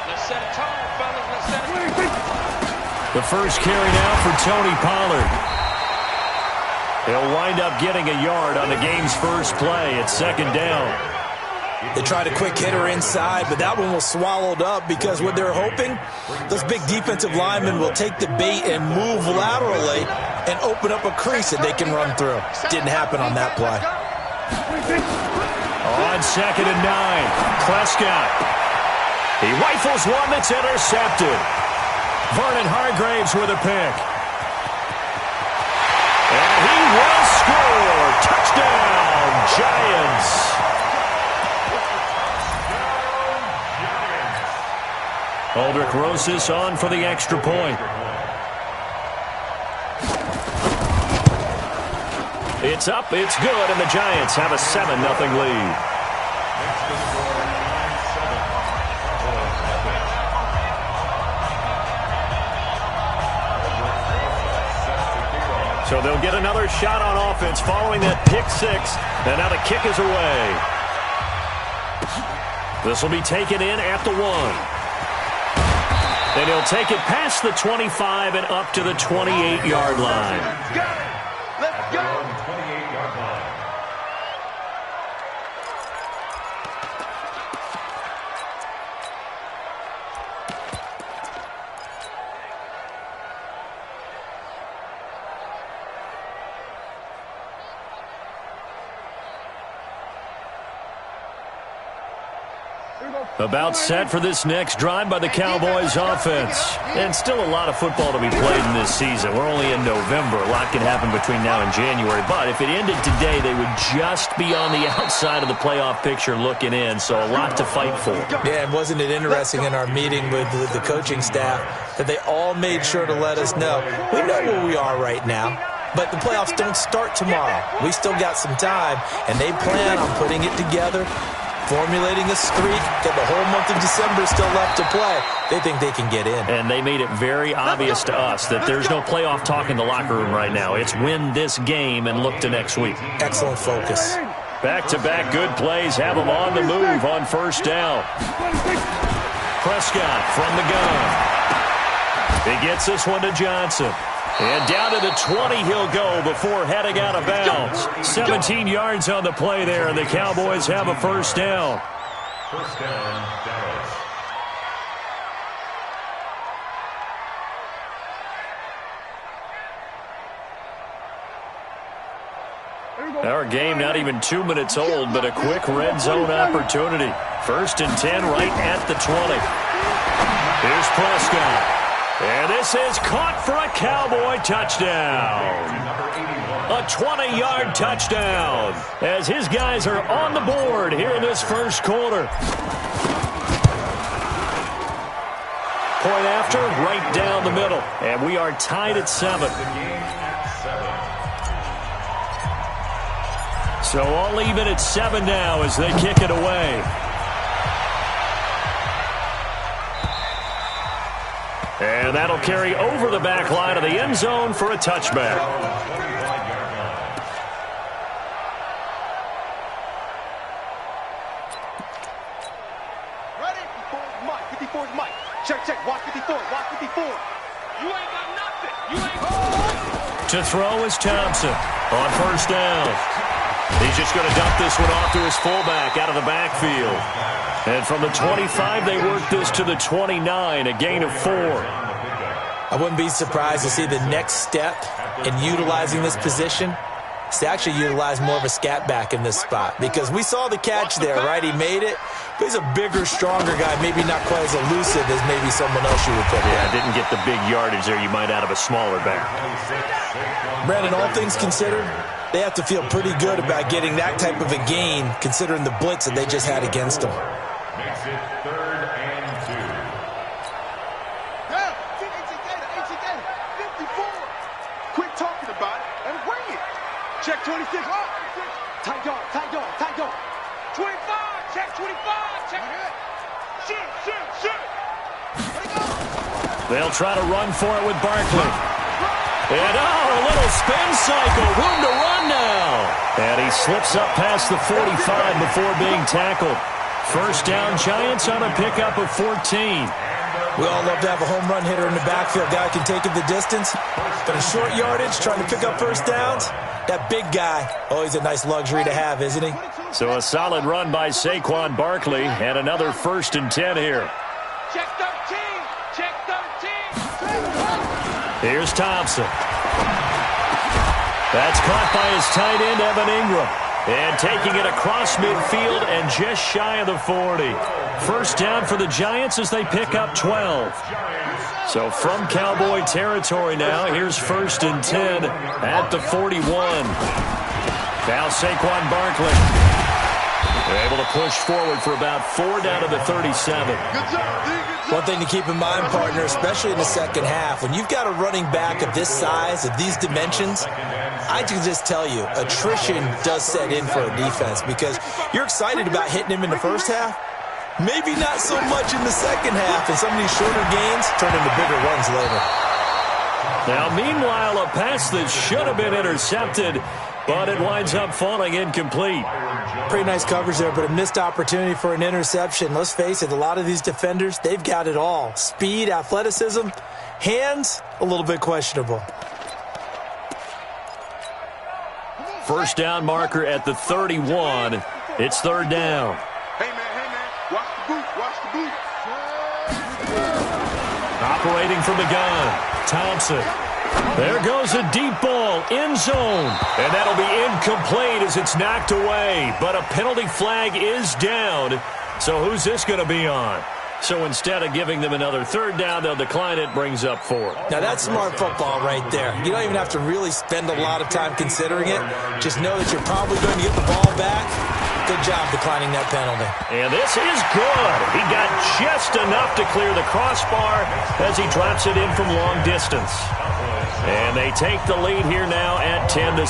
Let's set a tone, fellas. Let's set a tone. The first carry now for Tony Pollard. He'll wind up getting a yard on the game's first play. It's second down. They tried a quick hitter inside, but that one was swallowed up because what they're hoping, those big defensive linemen will take the bait and move laterally and open up a crease that they can run through. Didn't happen on that play. On second and 9, Prescott. He rifles one that's intercepted. Vernon Hargraves with a pick. And he will score. Touchdown, Giants. Aldrich Rosas on for the extra point. It's up, it's good, and the Giants have a 7-0 lead. So they'll get another shot on offense following that pick six, and now the kick is away. This will be taken in at the 1. And he'll take it past the 25 and up to the 28-yard line. Let's go. About set for this next drive by the Cowboys offense. And still a lot of football to be played in this season. We're only in November. A lot can happen between now and January. But if it ended today, they would just be on the outside of the playoff picture looking in. So a lot to fight for. Yeah, and wasn't it interesting in our meeting with the coaching staff that they all made sure to let us know, we know where we are right now. But the playoffs don't start tomorrow. We still got some time, and they plan on putting it together, formulating a streak, got the whole month of December still left to play. They think they can get in. And they made it very obvious to us that there's no playoff talk in the locker room right now. It's win this game and look to next week. Excellent focus. Back-to-back good plays have them on the move on first down. Prescott from the gun. He gets this one to Johnson. And down to the 20 he'll go before heading out of bounds. 17 yards on the play there, and the Cowboys have a first down. First down, Dallas. Our game not even 2 minutes old, but a quick red zone opportunity. First and 10 right at the 20. Here's Prescott. And this is caught for a Cowboy touchdown. A 20-yard touchdown as his guys are on the board here in this first quarter. Point after, right down the middle. And we are tied at 7. So all even at 7 now as they kick it away. And that'll carry over the back line of the end zone for a touchback. Ready? 54's Mike. 54's Mike. Check. Watch 54. Watch 54. You ain't got nothing. You ain't got. To throw is Thompson on first down. He's just going to dump this one off to his fullback out of the backfield. And from the 25, they work this to the 29, a gain of 4. I wouldn't be surprised to see the next step in utilizing this position is to actually utilize more of a scat back in this spot. Because we saw the catch there, right? He made it. But he's a bigger, stronger guy, maybe not quite as elusive as maybe someone else you would put in. Yeah, didn't get the big yardage there you might out of a smaller back. Brandon, all things considered, they have to feel pretty good about getting that type of a gain considering the blitz that they just had against them. Makes it 3rd and 2. Down. 54. Quit talking about it and bring it. Check 26. Tight dog. 25. Check 25. Check it. Shoot. They'll try to run for it with Barkley. And a little spin cycle. Room to run now. And he slips up past the 45 before being tackled. First down, Giants on a pickup of 14. We all love to have a home run hitter in the backfield. Guy can take it the distance. But in short yardage, trying to pick up first downs, that big guy, oh, he's a nice luxury to have, isn't he? So a solid run by Saquon Barkley, and another 1st and 10 here. Check 13. Check 13. Here's Thompson. That's caught by his tight end, Evan Ingram. And taking it across midfield and just shy of the 40. First down for the Giants as they pick up 12. So from Cowboy territory now, here's 1st and 10 at the 41. Now Saquon Barkley able to push forward for about 4 down to the 37. One thing to keep in mind, partner, especially in the second half, when you've got a running back of this size, of these dimensions, I can just tell you, attrition does set in for a defense because you're excited about hitting him in the first half. Maybe not so much in the second half, and some of these shorter gains turn into bigger runs later. Now, meanwhile, a pass that should have been intercepted, but it winds up falling incomplete. Pretty nice coverage there, but a missed opportunity for an interception. Let's face it, a lot of these defenders, they've got it all. Speed, athleticism, hands, a little bit questionable. First down marker at the 31. It's 3rd down. Hey, man, watch the boot, watch the boot. Operating from the gun, Thompson. There goes a deep ball, end zone. And that'll be incomplete as it's knocked away. But a penalty flag is down. So who's this going to be on? So instead of giving them another 3rd down, they'll decline it, brings up 4. Now that's smart football right there. You don't even have to really spend a lot of time considering it. Just know that you're probably going to get the ball back. Good job declining that penalty. And this is good. He got just enough to clear the crossbar as he drops it in from long distance. And they take the lead here now at 10-7.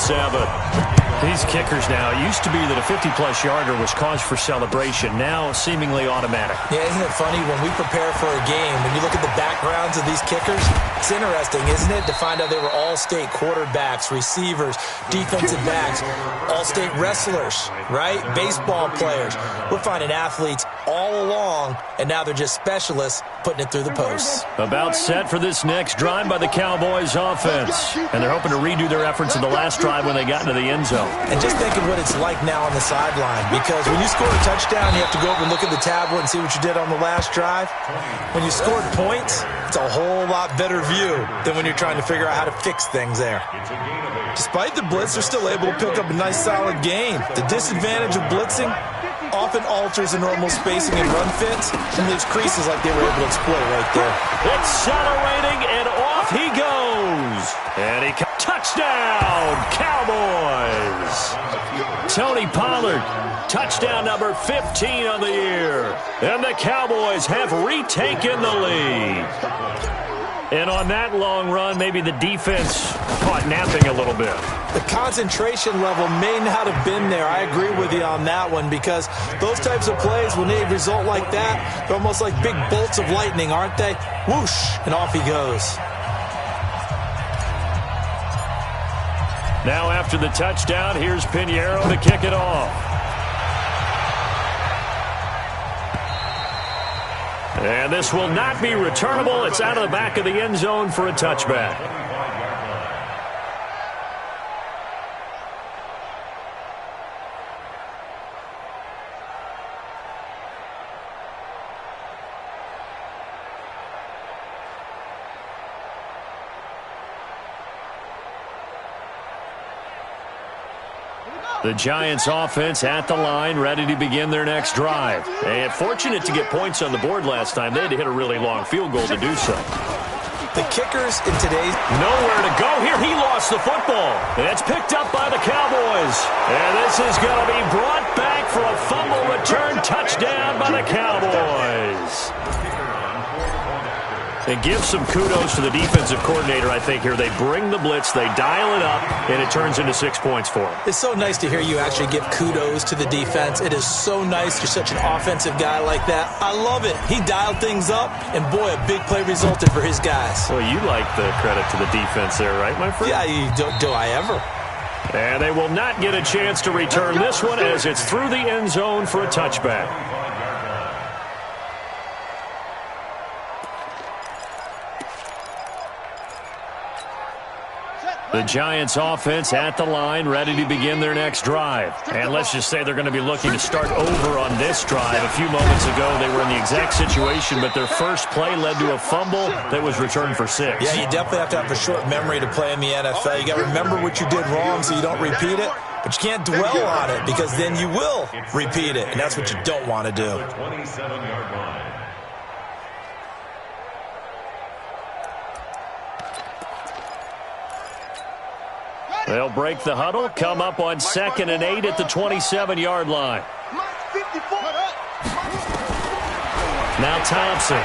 These kickers now, it used to be that a 50-plus yarder was cause for celebration, now seemingly automatic. Yeah, isn't it funny when we prepare for a game, when you look at the backgrounds of these kickers, it's interesting, isn't it, to find out they were all-state quarterbacks, receivers, defensive backs, all-state wrestlers, right? Baseball players. We're finding athletes all along, and now they're just specialists putting it through the posts. About set for this next drive by the Cowboys offense. And they're hoping to redo their efforts in the last drive when they got into the end zone. And just think of what it's like now on the sideline, because when you score a touchdown, you have to go over and look at the tablet and see what you did on the last drive. When you scored points, it's a whole lot better view than when you're trying to figure out how to fix things there. Despite the blitz, they're still able to pick up a nice, solid gain. The disadvantage of blitzing often alters the normal spacing and run fits and leaves creases like they were able to exploit right there. Accelerating, and off he goes. And he touchdown, Cowboys. Tony Pollard, touchdown number 15 on the year. And the Cowboys have retaken the lead. And on that long run, maybe the defense caught napping a little bit. The concentration level may not have been there. I agree with you on that one, because those types of plays, when they result like that, they're almost like big bolts of lightning, aren't they? Whoosh, and off he goes. Now after the touchdown, here's Pinheiro to kick it off. And this will not be returnable. It's out of the back of the end zone for a touchback. The Giants offense at the line, ready to begin their next drive. And fortunate to get points on the board last time. They had to hit a really long field goal to do so. The kickers in today's... Nowhere to go here. He lost the football. And it's picked up by the Cowboys. And this is going to be brought back for a fumble return touchdown by the Cowboys. And give some kudos to the defensive coordinator, I think, here. They bring the blitz, they dial it up, and it turns into 6 points for them. It's so nice to hear you actually give kudos to the defense. It is so nice. You're such an offensive guy like that. I love it. He dialed things up, and boy, a big play resulted for his guys. Well, you like the credit to the defense there, right, my friend? Yeah, do I ever? And they will not get a chance to return this one as it's through the end zone for a touchback. The Giants offense at the line, ready to begin their next drive. And let's just say they're going to be looking to start over on this drive. A few moments ago, they were in the exact situation, but their first play led to a fumble that was returned for 6. Yeah, you definitely have to have a short memory to play in the NFL. You got to remember what you did wrong so you don't repeat it, but you can't dwell on it because then you will repeat it, and that's what you don't want to do. 27-yard line. They'll break the huddle, come up on 2nd and 8 at the 27-yard line. Now Thompson.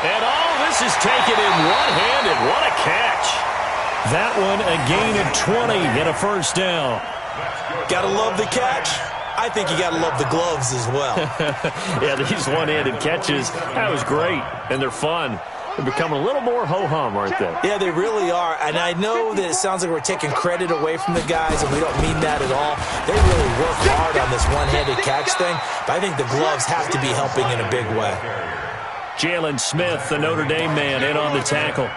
And all this is taken in one-handed. What a catch. That one a gain of 20 and a first down. Gotta love the catch. I think you gotta love the gloves as well. Yeah, these one-handed catches, that was great, and they're fun. They're becoming a little more ho-hum, aren't they? Yeah, they really are. And I know that it sounds like we're taking credit away from the guys, and we don't mean that at all. They really work hard on this one-handed catch thing, but I think the gloves have to be helping in a big way. Jalen Smith, the Notre Dame man, in on the tackle.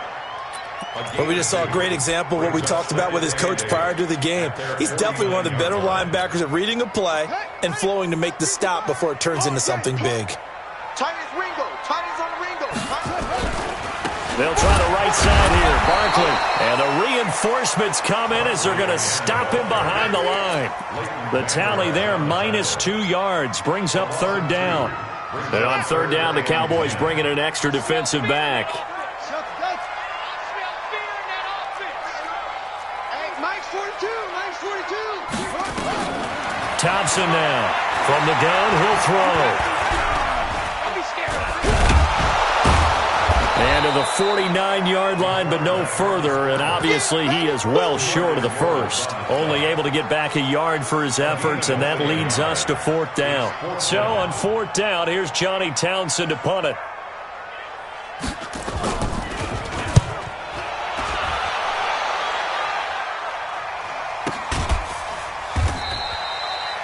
But we just saw a great example of what we talked about with his coach prior to the game. He's definitely one of the better linebackers at reading a play and flowing to make the stop before it turns into something big. They'll try the right side here. Barkley. And the reinforcements come in as they're going to stop him behind the line. The tally there, -2 yards, brings up 3rd down. And on 3rd down, the Cowboys bring in an extra defensive back. Thompson now. From the gun, he'll throw. And to the 49-yard line, but no further. And obviously, he is well short of the first. Only able to get back a yard for his efforts, and that leads us to 4th down. So on 4th down, here's Johnny Townsend to punt it.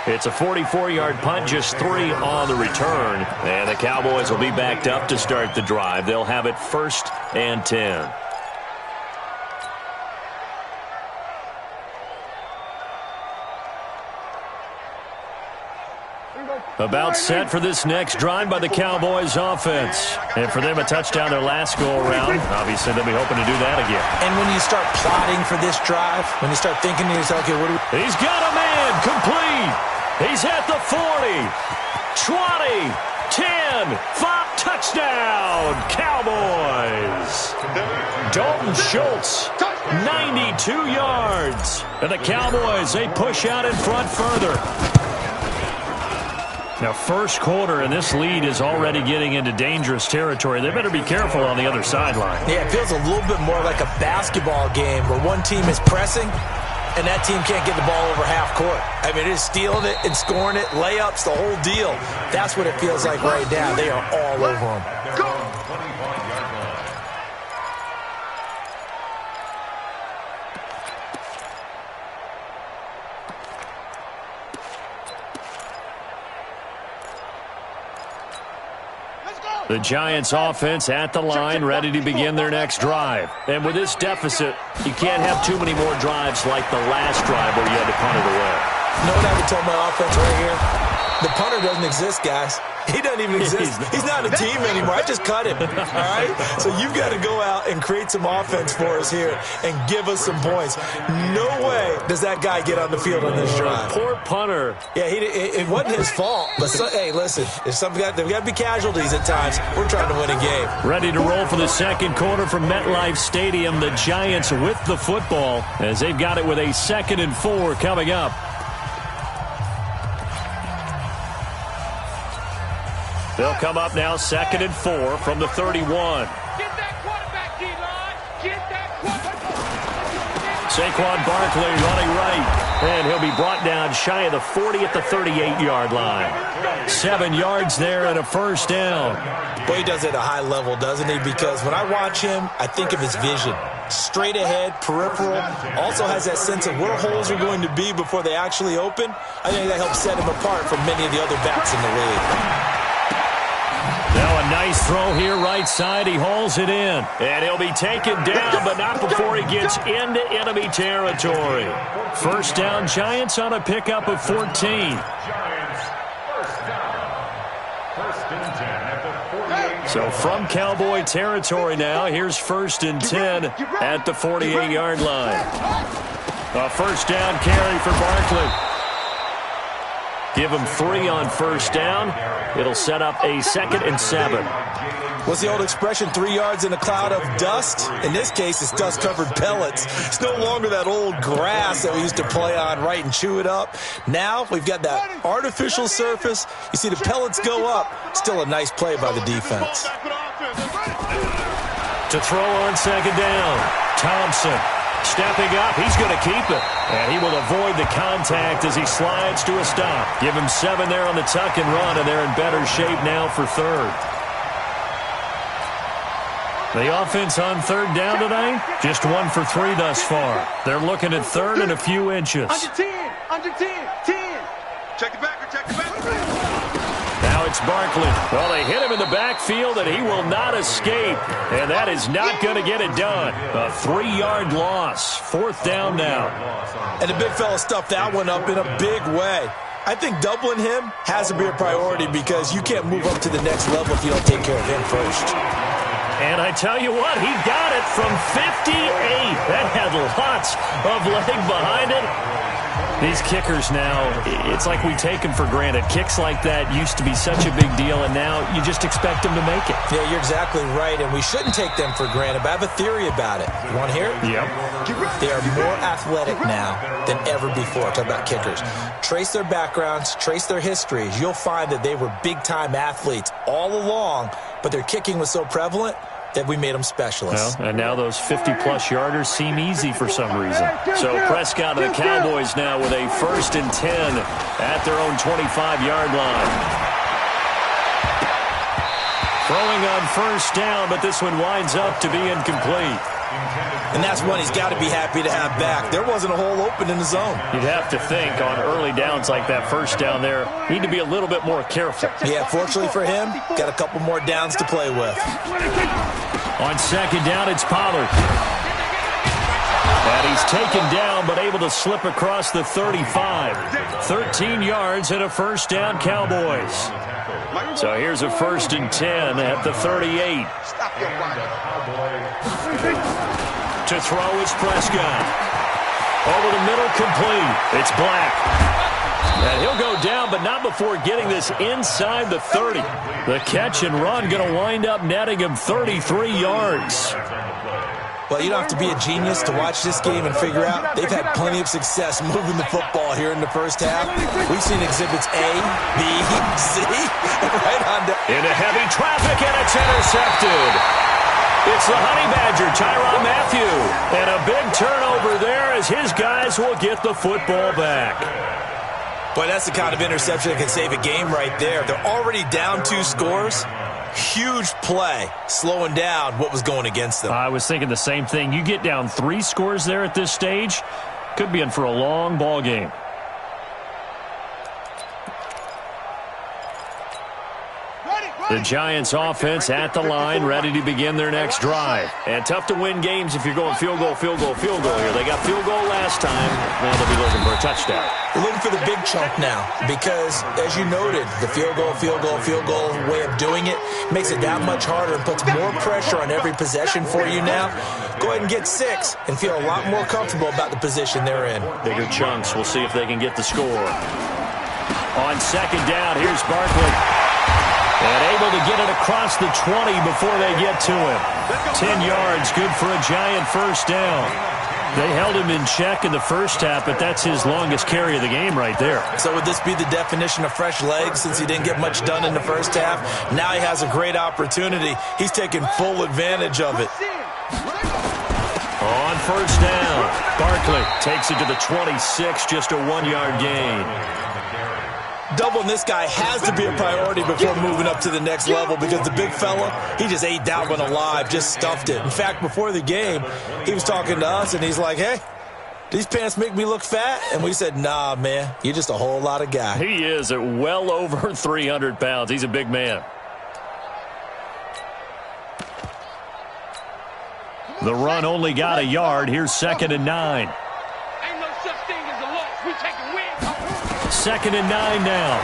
It's a 44-yard punt, just 3 on the return. And the Cowboys will be backed up to start the drive. They'll have it 1st and 10. About set for this next drive by the Cowboys offense. And for them, a touchdown their last go-around. Obviously, they'll be hoping to do that again. And when you start plotting for this drive, when you start thinking to yourself, okay, what do we... He's got a man complete. He's at the 40, 20, 10, 5, touchdown, Cowboys. Dalton Schultz, 92 yards. And the Cowboys, they push out in front further. Now, first quarter, and this lead is already getting into dangerous territory. They better be careful on the other sideline. Yeah, it feels a little bit more like a basketball game where one team is pressing and that team can't get the ball over half court. I mean, it is stealing it and scoring it, layups, the whole deal. That's what it feels like right now. They are all over them. The Giants offense at the line, ready to begin their next drive. And with this deficit, you can't have too many more drives like the last drive where you had to punt it away. You know what I would tell my offense right here? The punter doesn't exist, guys. He doesn't even exist. He's not a team anymore. I just cut him, all right? So you've got to go out and create some offense for us here and give us some points. No way does that guy get on the field on this drive. Poor punter. Yeah, it wasn't his fault. But, hey, listen, there's got to be casualties at times. We're trying to win a game. Ready to roll for the second quarter from MetLife Stadium. The Giants with the football as they've got it with a 2nd and 4 coming up. They'll come up now 2nd and 4 from the 31. Get that quarterback, D-line. Get that quarterback. Saquon Barkley running right. And he'll be brought down shy of the 40 at the 38-yard line. 7 yards there and a first down. Boy, he does it at a high level, doesn't he? Because when I watch him, I think of his vision. Straight ahead, peripheral, also has that sense of where holes are going to be before they actually open. I think that helps set him apart from many of the other backs in the league. Now a nice throw here right side. He hauls it in. And he'll be taken down, but not before he gets into enemy territory. First down, Giants on a pickup of 14. So from Cowboy territory now, here's 1st and 10 at the 48-yard line. A first down carry for Barkley. Give him 3 on first down. It'll set up a 2nd and 7. What's the old expression, 3 yards in a cloud of dust? In this case, it's dust-covered pellets. It's no longer that old grass that we used to play on, right, and chew it up. Now we've got that artificial surface. You see the pellets go up. Still a nice play by the defense. To throw on 2nd down, Thompson. Stepping up, he's going to keep it. And he will avoid the contact as he slides to a stop. Give him 7 there on the tuck and run, and they're in better shape now for 3rd. The offense on 3rd down today, just 1 for 3 thus far. They're looking at 3rd and a few inches. Under 10, under 10, 10. Check the backer, check the backer. Now it's Barkley. Well, they hit him in the backfield, and he will not escape. And that is not going to get it done. A 3-yard loss. 4th down now. And the big fella stuffed that one up in a big way. I think doubling him has to be a priority because you can't move up to the next level if you don't take care of him first. And I tell you what, he got it from 58. That had lots of leg behind it. These kickers now, it's like we take them for granted. Kicks like that used to be such a big deal, and now you just expect them to make it. Yeah, you're exactly right, and we shouldn't take them for granted, but I have a theory about it. You want to hear it? Yep. They are more athletic now than ever before. Talk about kickers. Trace their backgrounds, trace their histories. You'll find that they were big-time athletes all along, but their kicking was so prevalent that we made them specialists. Well, and now those 50-plus yarders seem easy for some reason. So Prescott and the Cowboys now with a 1st and 10 at their own 25-yard line. Throwing on first down, but this one winds up to be incomplete. And that's one he's got to be happy to have back. There wasn't a hole open in the zone. You'd have to think on early downs like that first down there, need to be a little bit more careful. Yeah, fortunately for him, got a couple more downs to play with. On 2nd down, it's Pollard. And he's taken down, but able to slip across the 35. 13 yards and a first down, Cowboys. So here's a 1st and 10 at the 38. To throw is Prescott. Over the middle, complete. It's Black. And he'll go down, but not before getting this inside the 30. The catch and run going to wind up netting him 33 yards. Well, you don't have to be a genius to watch this game and figure out they've had plenty of success moving the football here in the first half. We've seen exhibits A, B, C, right on down. Into heavy traffic, and it's intercepted. It's the Honey Badger, Tyrann Mathieu. And a big turnover there as his guys will get the football back. Boy, that's the kind of interception that can save a game right there. They're already down 2 scores. Huge play, slowing down what was going against them. I was thinking the same thing. You get down 3 scores there at this stage, could be in for a long ball game. The Giants offense at the line, ready to begin their next drive. And tough to win games if you're going field goal, field goal, field goal here. They got field goal last time. Now they'll be looking for a touchdown. We're looking for the big chunk now because, as you noted, the field goal way of doing it makes it that much harder and puts more pressure on every possession for you now. Go ahead and get 6 and feel a lot more comfortable about the position they're in. Bigger chunks. We'll see if they can get the score. On 2nd down, here's Barkley. And able to get it across the 20 before they get to him. 10 yards, good for a Giant first down. They held him in check in the first half, but that's his longest carry of the game right there. So would this be the definition of fresh legs since he didn't get much done in the first half? Now he has a great opportunity. He's taking full advantage of it. On first down, Barkley takes it to the 26, just a 1-yard gain. Doubling this guy has to be a priority before moving up to the next level because the big fella, he just ate that one alive, just stuffed it. In fact, before the game, he was talking to us, and he's like, hey, these pants make me look fat? And we said, nah, man, you're just a whole lot of guy. He is at well over 300 pounds. He's a big man. The run only got a yard. Here's 2nd and 9. Ain't no such thing as a loss. We taking wins. 2nd and 9 now.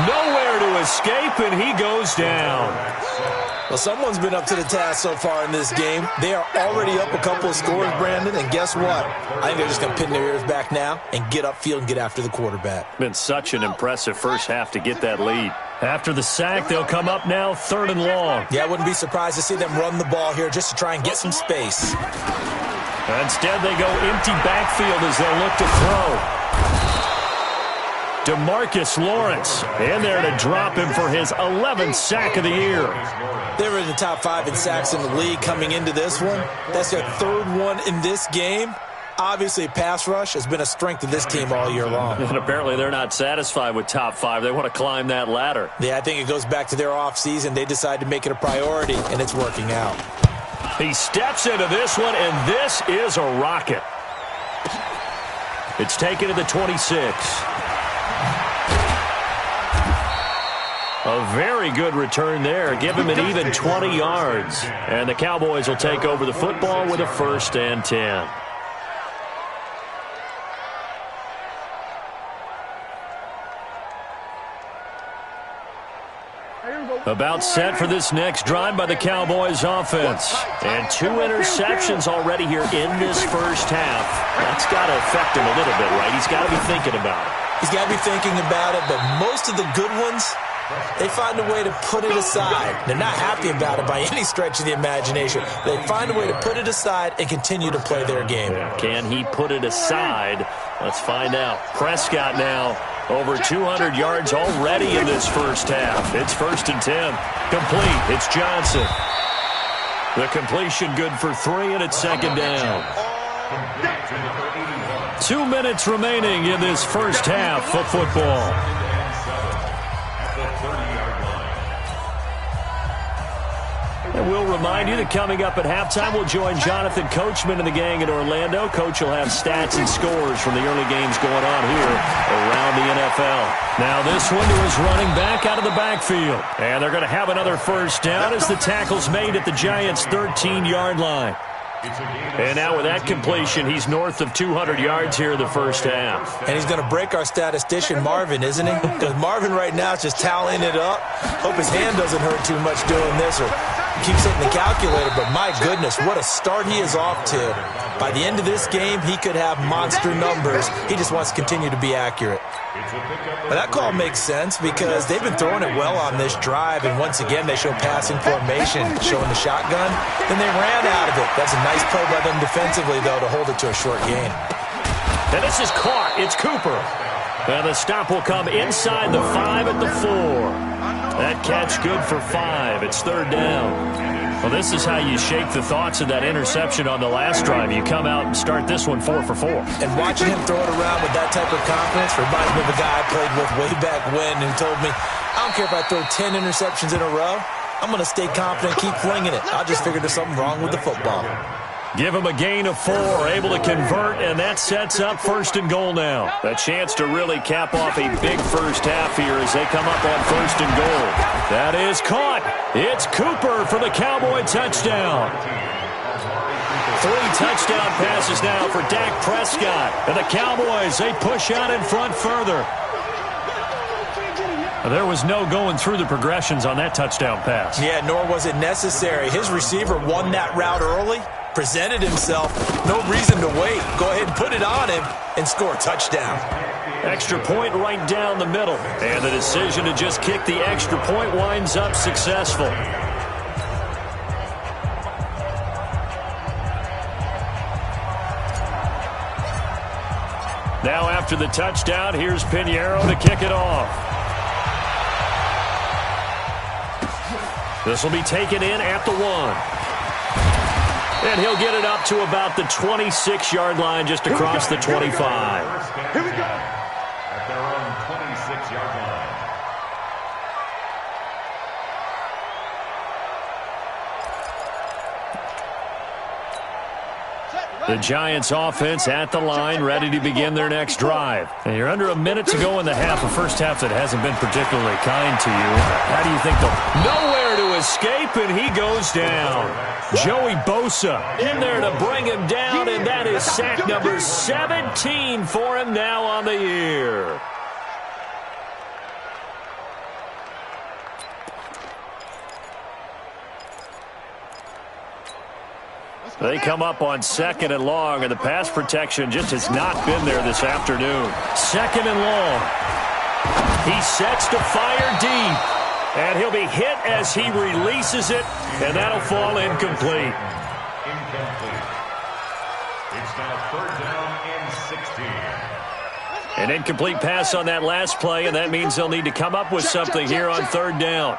Nowhere to escape, and he goes down. Well, someone's been up to the task so far in this game. They are already up a couple of scores, Brandon, and guess what? I think they're just going to pin their ears back now and get upfield and get after the quarterback. Been such an impressive first half to get that lead. After the sack, they'll come up now 3rd and long. Yeah, I wouldn't be surprised to see them run the ball here just to try and get some space. Instead, they go empty backfield as they'll look to throw. DeMarcus Lawrence in there to drop him for his 11th sack of the year. They were in the top 5 in sacks in the league coming into this one. That's their 3rd one in this game. Obviously, pass rush has been a strength of this team all year long. And apparently they're not satisfied with top 5. They want to climb that ladder. Yeah, I think it goes back to their offseason. They decided to make it a priority, and it's working out. He steps into this one, and this is a rocket. It's taken to the 26. A very good return there. Give him an even 20 yards. And the Cowboys will take over the football with a 1st and 10. About set for this next drive by the Cowboys offense. And 2 interceptions already here in this first half. That's got to affect him a little bit, right? He's got to be thinking about it. He's got to be thinking about it, but most of the good ones, they find a way to put it aside. They're not happy about it by any stretch of the imagination. They find a way to put it aside and continue to play their game. Can he put it aside? Let's find out. Prescott now over 200 yards already in this first half. It's 1st and 10. Complete. It's Johnson. The completion good for 3, and it's 2nd down. 2 minutes remaining in this first half of football. And we'll remind you that coming up at halftime, we'll join Jonathan Coachman and the gang in Orlando. Coach will have stats and scores from the early games going on here around the NFL. Now this one to his running back out of the backfield. And they're going to have another first down as the tackle's made at the Giants' 13-yard line. And now with that completion, he's north of 200 yards here in the first half. And he's going to break our statistician, Marvin, isn't he? Because Marvin right now is just tallying it up. Hope his hand doesn't hurt too much doing this or keeps hitting the calculator. But my goodness, what a start he is off to. By the end of this game, he could have monster numbers. He just wants to continue to be accurate. But that call makes sense because they've been throwing it well on this drive, and once again they show passing formation, showing the shotgun. Then they ran out of it. That's a nice play by them defensively, though, to hold it to a short gain. And this is caught. It's Cooper. And the stop will come inside the 5 at the 4. That catch good for 5. It's 3rd down. Well, this is how you shake the thoughts of that interception on the last drive. You come out and start this one 4 for 4. And watching him throw it around with that type of confidence reminds me of a guy I played with way back when who told me, I don't care if I throw 10 interceptions in a row, I'm going to stay confident and keep flinging it. I just figured there's something wrong with the football. Give him a gain of 4, able to convert, and that sets up 1st and goal now. A chance to really cap off a big first half here as they come up on 1st and goal. That is caught. It's Cooper for the Cowboy touchdown. 3 touchdown passes now for Dak Prescott. And the Cowboys, they push out in front further. There was no going through the progressions on that touchdown pass. Yeah, nor was it necessary. His receiver won that route early, presented himself, no reason to wait. Go ahead and put it on him and score a touchdown. Extra point right down the middle. And the decision to just kick the extra point winds up successful. Now after the touchdown, here's Pinheiro to kick it off. This will be taken in at the 1. And he'll get it up to about the 26-yard line just across the 25. Here we go. At their own 26-yard line. The Giants offense at the line, ready to begin their next drive. And you're under a minute to go in the half, a first half that hasn't been particularly kind to you. How do you think they'll... Nowhere to escape, and he goes down. Joey Bosa in there to bring him down, and that is sack number 17 for him now on the year. They come up on 2nd and long, and the pass protection just has not been there this afternoon. 2nd and long. He sets to fire deep, and he'll be hit as he releases it, and that'll fall incomplete. Incomplete. It's now 3rd down and 16. An incomplete pass on that last play, and that means they'll need to come up with something here on 3rd down.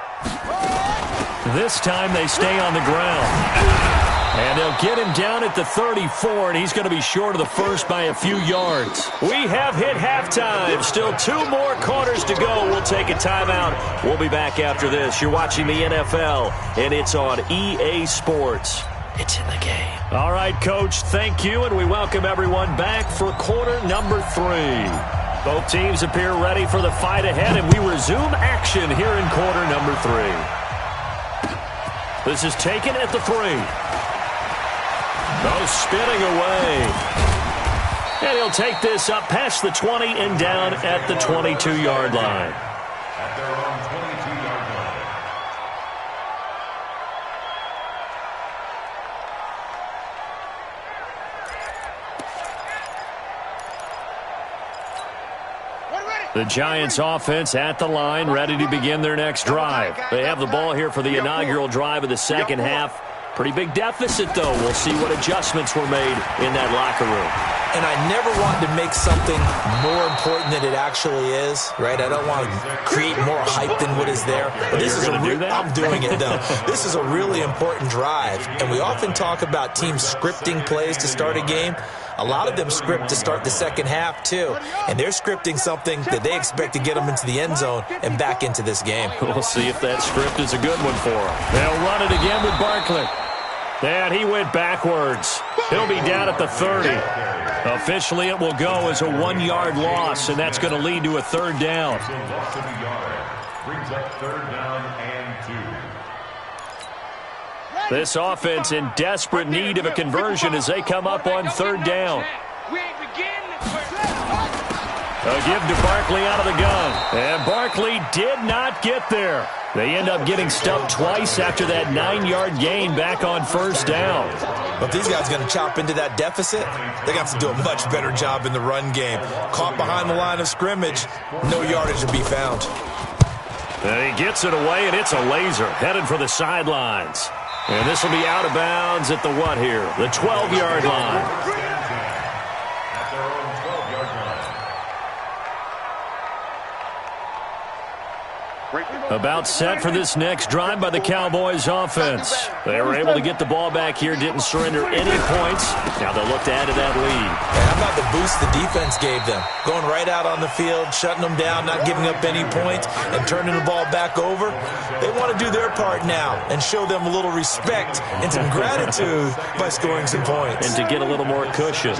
This time they stay on the ground. And they'll get him down at the 34, and he's going to be short of the first by a few yards. We have hit halftime. Still 2 more quarters to go. We'll take a timeout. We'll be back after this. You're watching the NFL, and it's on EA Sports. It's in the game. All right, Coach, thank you, and we welcome everyone back for quarter number 3. Both teams appear ready for the fight ahead, and we resume action here in quarter number 3. This is taken at the 3. No, spinning away. And he'll take this up past the 20 and down at the 22-yard line. At their own 22-yard line. The Giants offense at the line, ready to begin their next drive. They have the ball here for the inaugural drive of the second half. Pretty big deficit, though. We'll see what adjustments were made in that locker room. And I never want to make something more important than it actually is, right? I don't want to create more hype than what is there. But this is I'm doing it, though. This is a really important drive. And we often talk about teams scripting plays to start a game. A lot of them script to start the second half, too. And they're scripting something that they expect to get them into the end zone and back into this game. We'll see if that script is a good one for them. They'll run it again with Barkley. And he went backwards. He'll be down at the 30. Officially, it will go as a 1-yard loss, and that's going to lead to a 3rd down. So loss of a yard brings up 3rd down and 2. This offense in desperate need of a conversion as they come up on 3rd down. A give to Barkley out of the gun. And Barkley did not get there. They end up getting stumped twice after that 9-yard gain back on 1st down. But if these guys are going to chop into that deficit, they got to do a much better job in the run game. Caught behind the line of scrimmage, no yardage to be found. And he gets it away, and it's a laser headed for the sidelines. And this will be out of bounds at the what here? The 12-yard line. About set for this next drive by the Cowboys offense. They were able to get the ball back here, didn't surrender any points. Now they'll look to add to that lead. And how about the boost the defense gave them? Going right out on the field, shutting them down, not giving up any points, and turning the ball back over. They want to do their part now and show them a little respect and some gratitude by scoring some points. And to get a little more cushion.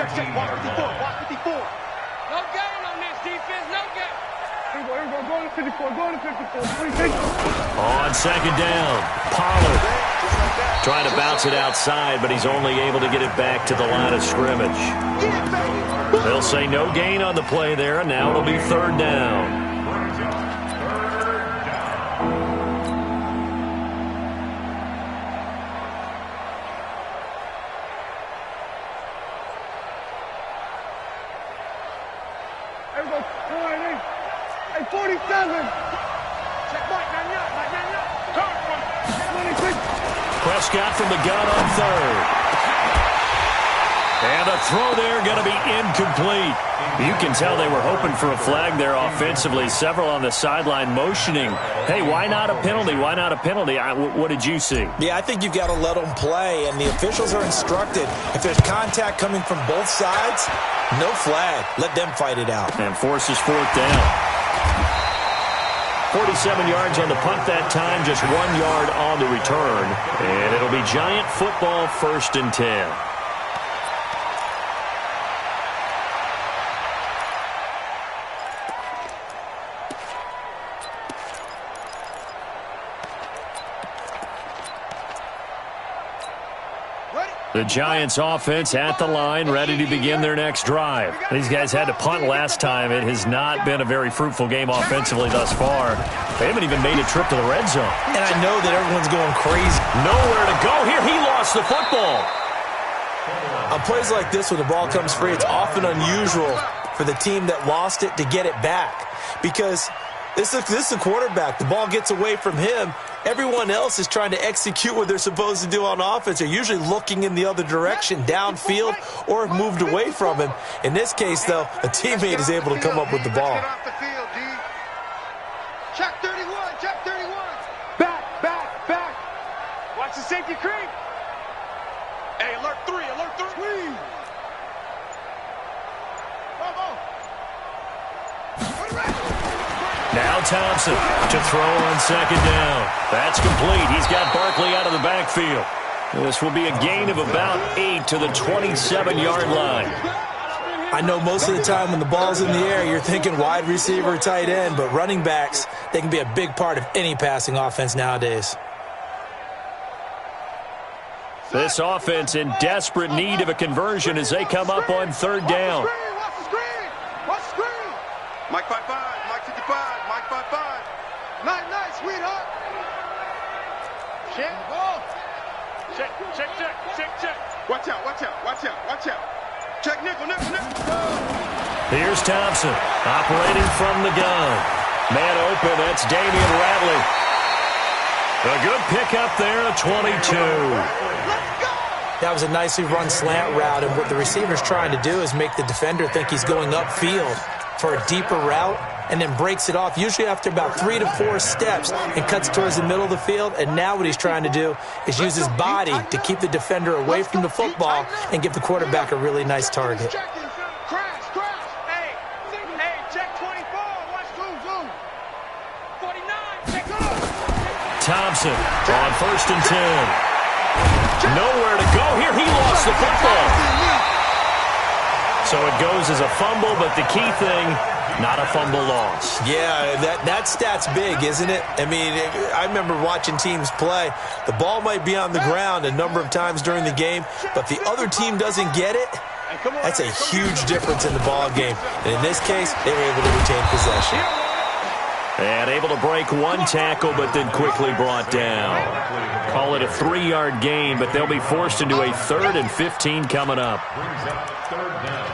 On 2nd down, Pollard trying to bounce it outside, but he's only able to get it back to the line of scrimmage. They'll say no gain on the play there, and now it'll be 3rd down. Prescott from the gun on 3rd. And the throw there going to be incomplete. You can tell they were hoping for a flag there offensively. Several on the sideline motioning, hey, why not a penalty? Why not a penalty? What did you see? Yeah, I think you've got to let them play, and the officials are instructed. If there's contact coming from both sides, no flag. Let them fight it out. And forces fourth down. 47 yards on the punt that time, just 1 yard on the return. And it'll be Giant football, 1st and 10. The Giants offense at the line, ready to begin their next drive. These guys had to punt last time. It has not been a very fruitful game offensively thus far. They haven't even made a trip to the red zone. And I know that everyone's going crazy. Nowhere to go here. He lost the football. On plays like this, when the ball comes free, it's often unusual for the team that lost it to get it back. Because this is a quarterback. The ball gets away from him. Everyone else is trying to execute what they're supposed to do on offense. They're usually looking in the other direction, downfield, or have moved away from him. In this case, though, a teammate is able to come up with the ball. Check 31, check 31. Back. Watch the safety creep. Hey, alert 3. Squeeze. Come on. Now Thompson to throw on 2nd down. That's complete. He's got Barkley out of the backfield. This will be a gain of about 8 to the 27-yard line. I know most of the time when the ball's in the air, you're thinking wide receiver, tight end, but running backs, they can be a big part of any passing offense nowadays. This offense in desperate need of a conversion as they come up on 3rd down. Watch the screen. Mike 5-5, Mike 55, Mike 5-5. Nice, sweetheart. Check. Check. Watch out. Check nickel. Here's Thompson operating from the gun. Man open, that's Damian Ratley. A good pickup there, a 22. That was a nicely run slant route, and what the receiver's trying to do is make the defender think he's going upfield for a deeper route, and then breaks it off, usually after about 3 to 4 steps, and cuts towards the middle of the field. And now what he's trying to do is use his body to keep the defender away from the football and give the quarterback a really nice target. Crash. Hey, check 24. Watch zoom. 49, check up. Thompson on 1st and 10. Nowhere to go here. He lost the football. So it goes as a fumble, but the key thing, not a fumble loss. Yeah, that stat's big, isn't it? I mean, I remember watching teams play. The ball might be on the ground a number of times during the game, but if the other team doesn't get it, that's a huge difference in the ball game. And in this case, they were able to retain possession. And able to break one tackle, but then quickly brought down. Call it a 3-yard gain, but they'll be forced into a 3rd and 15 coming up. Brings up 3rd down.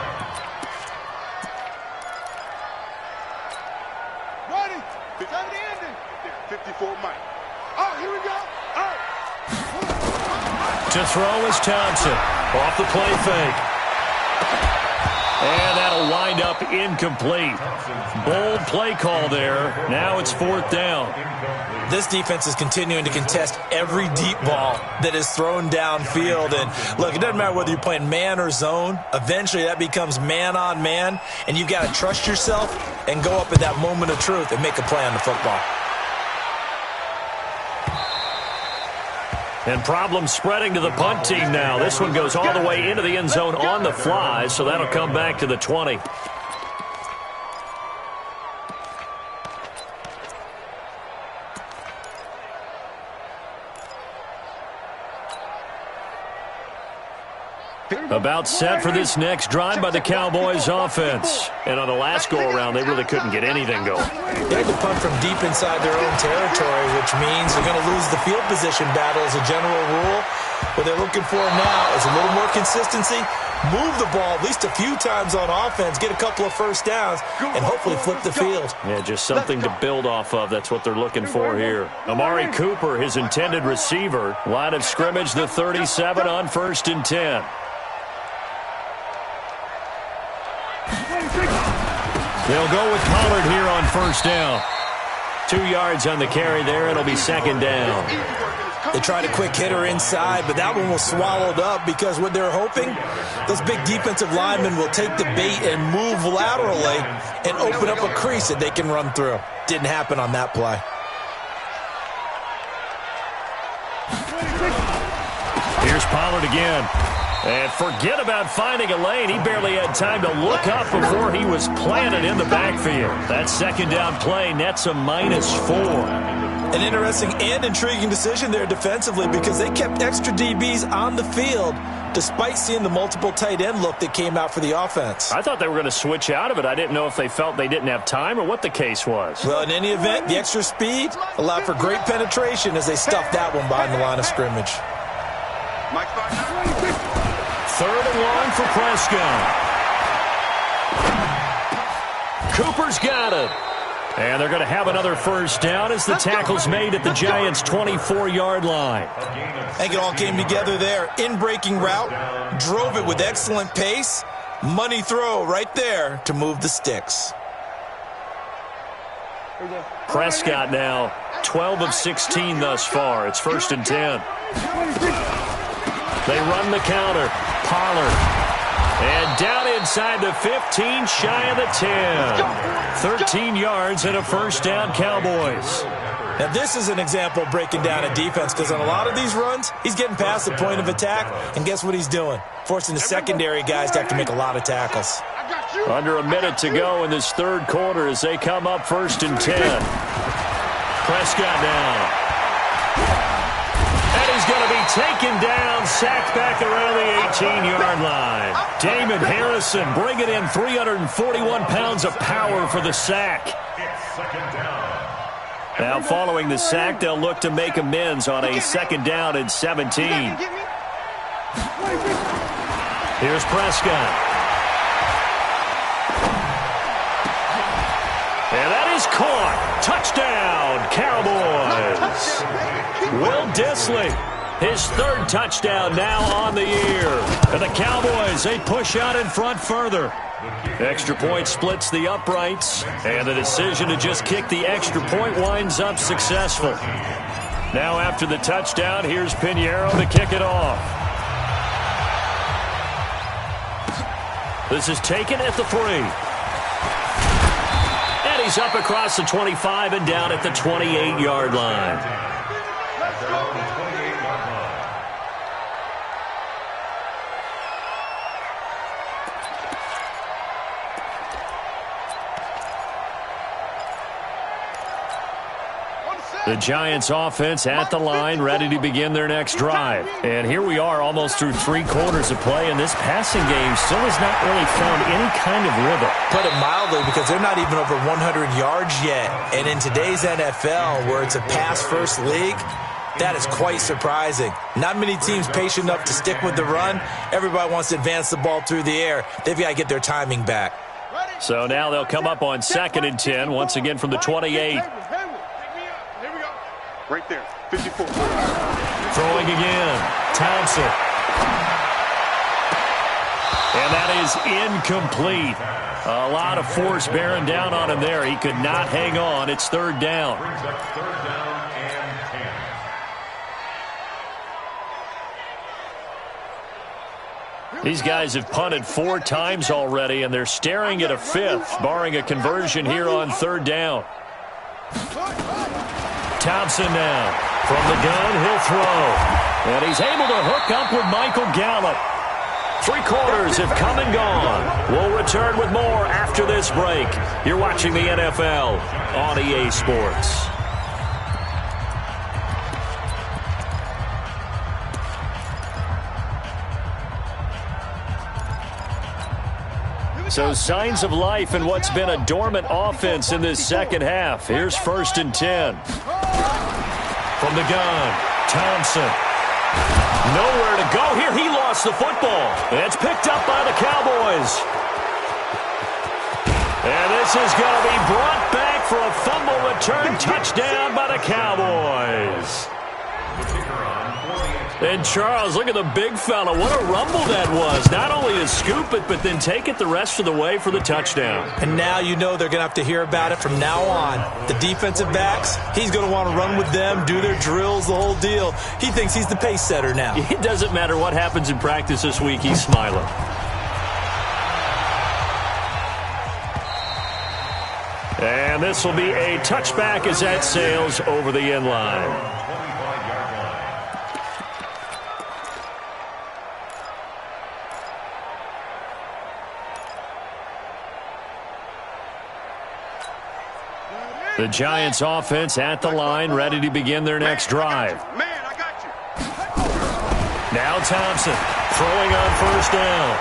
Ready. 54 Mike. Oh, here we go. To throw is Thompson. Off the play fake. And that'll wind up incomplete. Bold play call there. Now it's 4th down. This defense is continuing to contest every deep ball that is thrown downfield. And look, it doesn't matter whether you're playing man or zone. Eventually that becomes man on man. And you've got to trust yourself and go up at that moment of truth and make a play on the football. And problems spreading to the punt team now. This one goes all the way into the end zone on the fly, so that'll come back to the 20. About set for this next drive by the Cowboys offense. And on the last go-around, they really couldn't get anything going. They had to punt from deep inside their own territory, which means they're going to lose the field position battle as a general rule. What they're looking for now is a little more consistency, move the ball at least a few times on offense, get a couple of first downs, and hopefully flip the field. Yeah, just something to build off of. That's what they're looking for here. Amari Cooper, his intended receiver. Line of scrimmage, the 37 on 1st and 10. They'll go with Pollard here on first down. 2 yards on the carry there. It'll be second down. They tried a quick hitter inside, but that one was swallowed up because what they're hoping, those big defensive linemen will take the bait and move laterally and open up a crease that they can run through. Didn't happen on that play. Here's Pollard again. And forget about finding a lane. He barely had time to look up before he was planted in the backfield. That second down play nets a -4. An interesting and intriguing decision there defensively because they kept extra DBs on the field despite seeing the multiple tight end look that came out for the offense. I thought they were going to switch out of it. I didn't know if they felt they didn't have time or what the case was. Well, in any event, the extra speed allowed for great penetration as they stuffed that one behind the line of scrimmage. Third and long for Prescott. Cooper's got it. And they're going to have another first down as the tackle's made at the Giants' 24-yard line. I think it all came together there. In-breaking route, drove it with excellent pace. Money throw right there to move the sticks. Prescott now 12 of 16 thus far. It's first and 10. They run the counter. Pollard. And down inside the 15, shy of the 10. 13 yards and a first down, Cowboys. Now, this is an example of breaking down a defense because on a lot of these runs, he's getting past the point of attack, and guess what he's doing? Forcing the secondary guys to have to make a lot of tackles. Under a minute to go in this third quarter as they come up first and 10. Prescott now. And he's going to be taken down, sacked back around the 18-yard line. Damon Harrison bringing in 341 pounds of power for the sack. Now following the sack, they'll look to make amends on a second down and 17. Here's Prescott. And that is caught. Touchdown, Cowboys. Will Dissly, his third touchdown now on the year. And the Cowboys, they push out in front further. Extra point splits the uprights, and the decision to just kick the extra point winds up successful. Now after the touchdown, here's Pinheiro to kick it off. This is taken at the 3. And he's up across the 25 and down at the 28-yard line. The Giants offense at the line, ready to begin their next drive. And here we are almost through 3 quarters of play, and this passing game still has not really found any kind of rhythm. Put it mildly, because they're not even over 100 yards yet. And in today's NFL, where it's a pass-first league, that is quite surprising. Not many teams patient enough to stick with the run. Everybody wants to advance the ball through the air. They've got to get their timing back. So now they'll come up on second and 10, once again from the 28. Right there, 54. Throwing again, Thompson. And that is incomplete. A lot of force bearing down on him there. He could not hang on. It's third down. These guys have punted 4 times already, and they're staring at a 5th, barring a conversion here on third down. Thompson now. From the gun, he'll throw. And he's able to hook up with Michael Gallup. 3 quarters have come and gone. We'll return with more after this break. You're watching the NFL on EA Sports. So signs of life in what's been a dormant offense in this second half. Here's first and 10. From the gun, Thompson. Nowhere to go here. He lost the football. It's picked up by the Cowboys. And this is going to be brought back for a fumble return touchdown by the Cowboys. The kicker on for the And Charles, look at the big fella. What a rumble that was. Not only to scoop it, but then take it the rest of the way for the touchdown. And now you know they're going to have to hear about it from now on. The defensive backs, he's going to want to run with them, do their drills, the whole deal. He thinks he's the pace setter now. It doesn't matter what happens in practice this week. He's smiling. And this will be a touchback as that sails over the end line. The Giants offense at the line, ready to begin their next drive. Man, I got you. Now Thompson throwing on first down.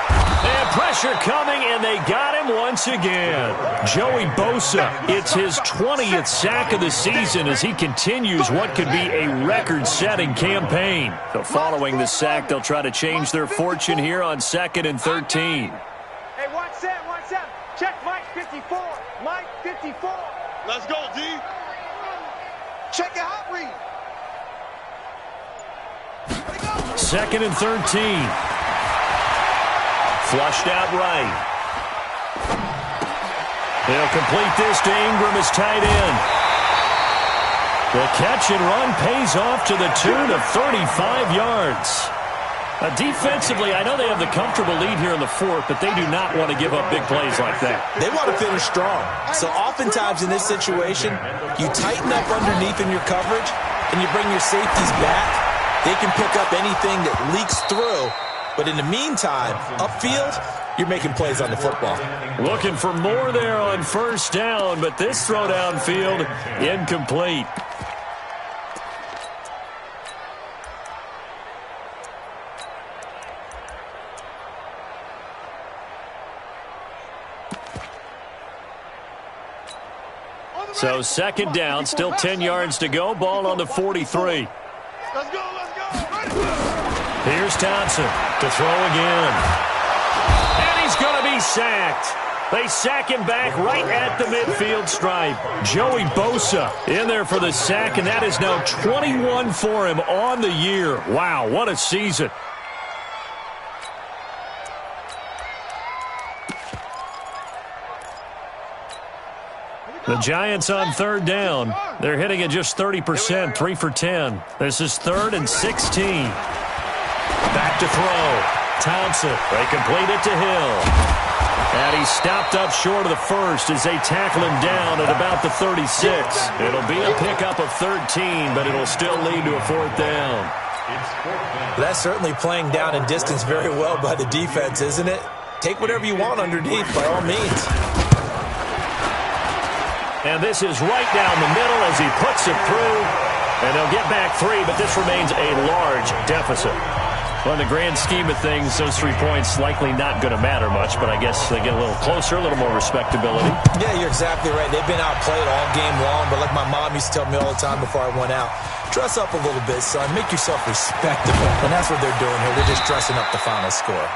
And pressure coming, and they got him once again. Joey Bosa, it's his 20th sack of the season as he continues what could be a record-setting campaign. So following the sack, they'll try to change their fortune here on 2nd and 13. Hey, watch that, watch that. Check Mike 54. Mike 54. Let's go, D. Check your hot read. 2nd and 13. Flushed out right. They'll complete this to Ingram as tight end. The catch and run pays off to the tune of 35 yards. Defensively, I know they have the comfortable lead here in the 4th, but they do not want to give up big plays like that. They want to finish strong. So oftentimes in this situation, you tighten up underneath in your coverage, and you bring your safeties back. They can pick up anything that leaks through. But in the meantime, upfield, you're making plays on the football. Looking for more there on first down, but this throw downfield, incomplete. So 2nd down, still 10 yards to go. Ball on the 43. Let's go, let's go. Here's Thompson to throw again. And he's going to be sacked. They sack him back right at the midfield stripe. Joey Bosa in there for the sack, and that is now 21 for him on the year. Wow, what a season. The Giants on 3rd down. They're hitting at just 30%, 3 for 10. This is 3rd and 16. Back to throw. Thompson, they complete it to Hill. And he's stopped up short of the first as they tackle him down at about the 36. It'll be a pickup of 13, but it'll still lead to a 4th down. That's certainly playing down in distance very well by the defense, isn't it? Take whatever you want underneath, by all means. And this is right down the middle as he puts it through. And they'll get back 3, but this remains a large deficit. Well, in the grand scheme of things, those 3 points likely not going to matter much, but I guess they get a little closer, a little more respectability. Yeah, you're exactly right. They've been outplayed all game long, but like my mom used to tell me all the time before I went out, dress up a little bit, son. Make yourself respectable. And that's what they're doing here. They're just dressing up the final score.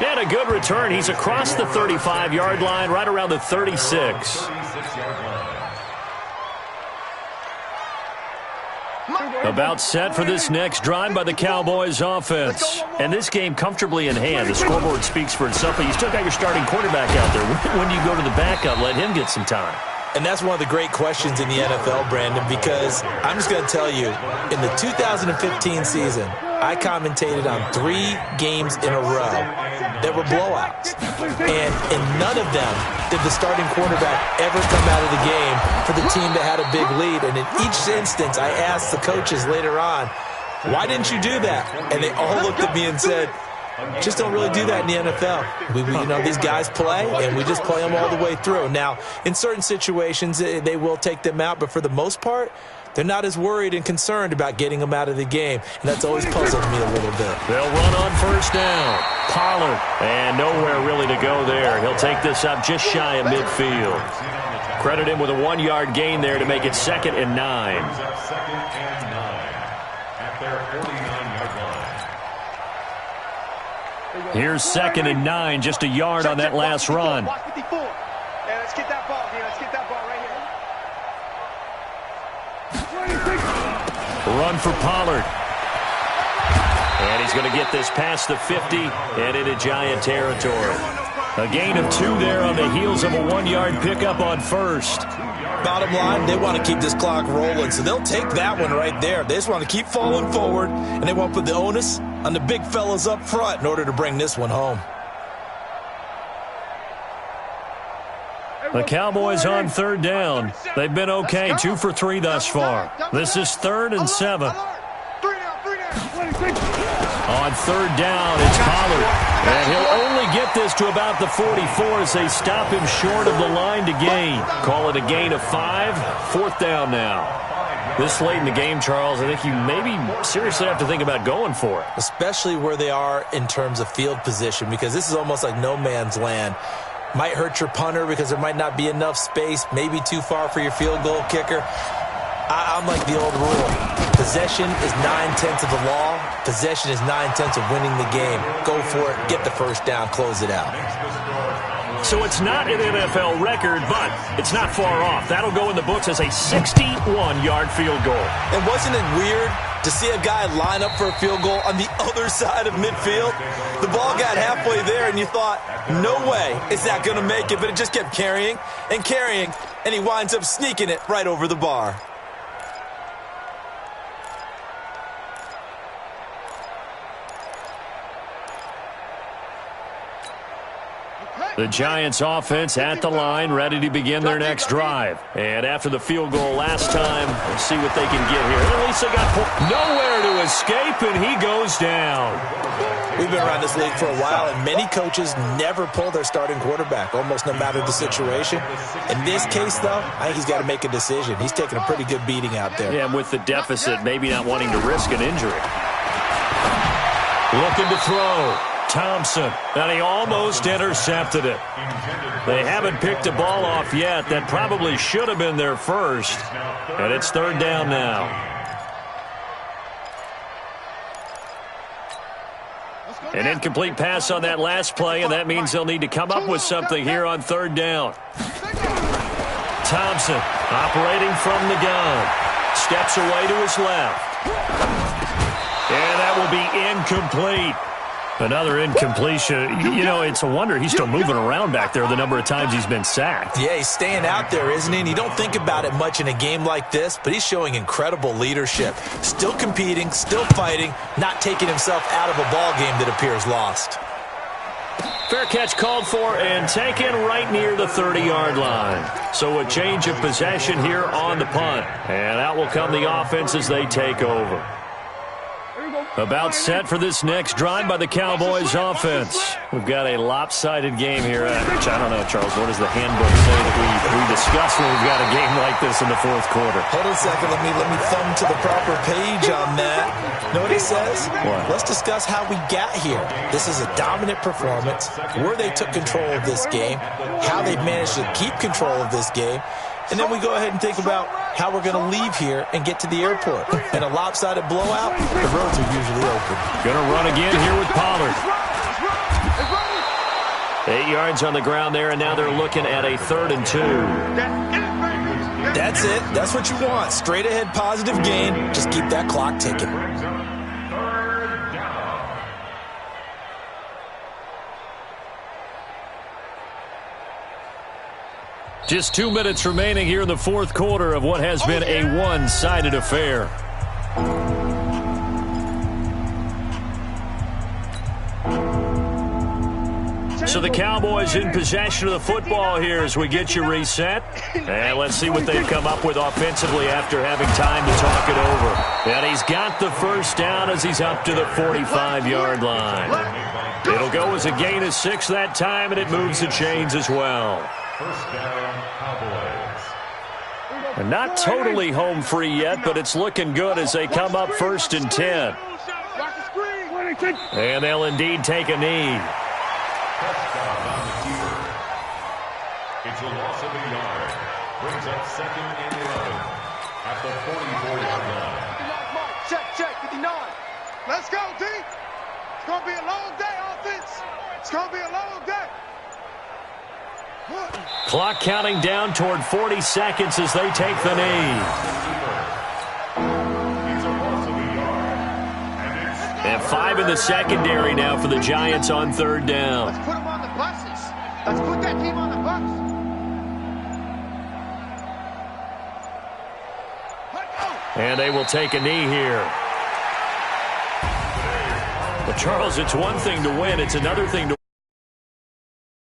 And a good return. He's across the 35-yard line, right around the 36. About set for this next drive by the Cowboys offense. And this game comfortably in hand. The scoreboard speaks for itself, but you still got your starting quarterback out there. When do you go to the backup, let him get some time? And that's one of the great questions in the NFL, Brandon, because I'm just going to tell you, in the 2015 season, I commentated on 3 games in a row that were blowouts. And in none of them did the starting quarterback ever come out of the game for the team that had a big lead. And in each instance, I asked the coaches later on, why didn't you do that? And they all looked at me and said, just don't really do that in the NFL. You know, these guys play, and we just play them all the way through. Now, in certain situations, they will take them out, but for the most part, they're not as worried and concerned about getting them out of the game, and that's always puzzled me a little bit. They'll run on first down. Pollard, and nowhere really to go there. He'll take this up just shy of midfield. Credit him with a 1-yard gain there to make it 2nd and 9. Here's 2nd and 9, just a yard on that last run. Let's get that ball, man. Let's get that ball right here. Run for Pollard. And he's going to get this past the 50 and into Giant territory. A gain of 2 there on the heels of a 1-yard pickup on first. Bottom line, they want to keep this clock rolling, so they'll take that one right there. They just want to keep falling forward, and they want to put the onus on the big fellas up front in order to bring this one home. The Cowboys on 3rd down. They've been okay, 2 for 3 thus far. This is 3rd and 7. On 3rd down, it's Pollard. And he'll only get this to about the 44 as they stop him short of the line to gain. Call it a gain of 5. 4th down now. This late in the game, Charles, I think you maybe seriously have to think about going for it. Especially where they are in terms of field position, because this is almost like no man's land. Might hurt your punter because there might not be enough space, maybe too far for your field goal kicker. I'm like the old rule. Possession is 9/10 of the law. Possession is 9/10 of winning the game. Go for it, get the first down, close it out. So it's not an NFL record, but it's not far off. That'll go in the books as a 61-yard field goal. And wasn't it weird to see a guy line up for a field goal on the other side of midfield? The ball got halfway there, and you thought, no way is that going to make it, but it just kept carrying and carrying, and he winds up sneaking it right over the bar. The Giants offense at the line, ready to begin their next drive. And after the field goal last time, we'll see what they can get here. At least they got nowhere to escape, and he goes down. We've been around this league for a while, and many coaches never pull their starting quarterback, almost no matter the situation. In this case, though, I think he's got to make a decision. He's taking a pretty good beating out there. Yeah, and with the deficit, maybe not wanting to risk an injury. Looking to throw. Thompson, and he almost intercepted it. They haven't picked a ball off yet. That probably should have been their first. And it's 3rd down now. An incomplete pass on that last play, and that means they'll need to come up with something here on 3rd down. Thompson operating from the gun. Steps away to his left. And that will be incomplete. Another incompletion. You know, it's a wonder he's still moving around back there the number of times he's been sacked. Yeah, he's staying out there, isn't he? And you don't think about it much in a game like this, but he's showing incredible leadership. Still competing, still fighting, not taking himself out of a ball game that appears lost. Fair catch called for and taken right near the 30-yard line. So a change of possession here on the punt. And out will come the offense as they take over. About set for this next drive by the Cowboys offense. We've got a lopsided game here. Which I don't know, Charles. What does the handbook say that we discuss when we've got a game like this in the 4th quarter? Hold on a second. Let me thumb to the proper page on that. Know what it says? What? Let's discuss how we got here. This is a dominant performance, where they took control of this game, how they've managed to keep control of this game, and then we go ahead and think about how we're going to leave here and get to the airport. In a lopsided blowout, the roads are usually open. Going to run again here with Pollard. 8 yards on the ground there, and now they're looking at a 3rd and 2. That's it. That's what you want. Straight ahead positive gain. Just keep that clock ticking. Just 2 minutes remaining here in the 4th quarter of what has been a one-sided affair. So the Cowboys in possession of the football here as we get you reset. And let's see what they've come up with offensively after having time to talk it over. And he's got the first down as he's up to the 45-yard line. It'll go as a gain of 6 that time, and it moves the chains as well. First down, Cowboys. And not totally home free yet, but it's looking good as they come up 1st and 10. And they'll indeed take a knee. It's a loss of a yard. Brings up 2nd and 11 at the 44-yard line. Check, 59. Let's go, D. It's going to be a long day, offense. It's going to be a long day. Clock counting down toward 40 seconds as they take the knee. And 5 in the secondary now for the Giants on 3rd down. Let's put them on the buses. Let's put that team on the bus. And they will take a knee here. But, Charles, it's one thing to win. It's another thing to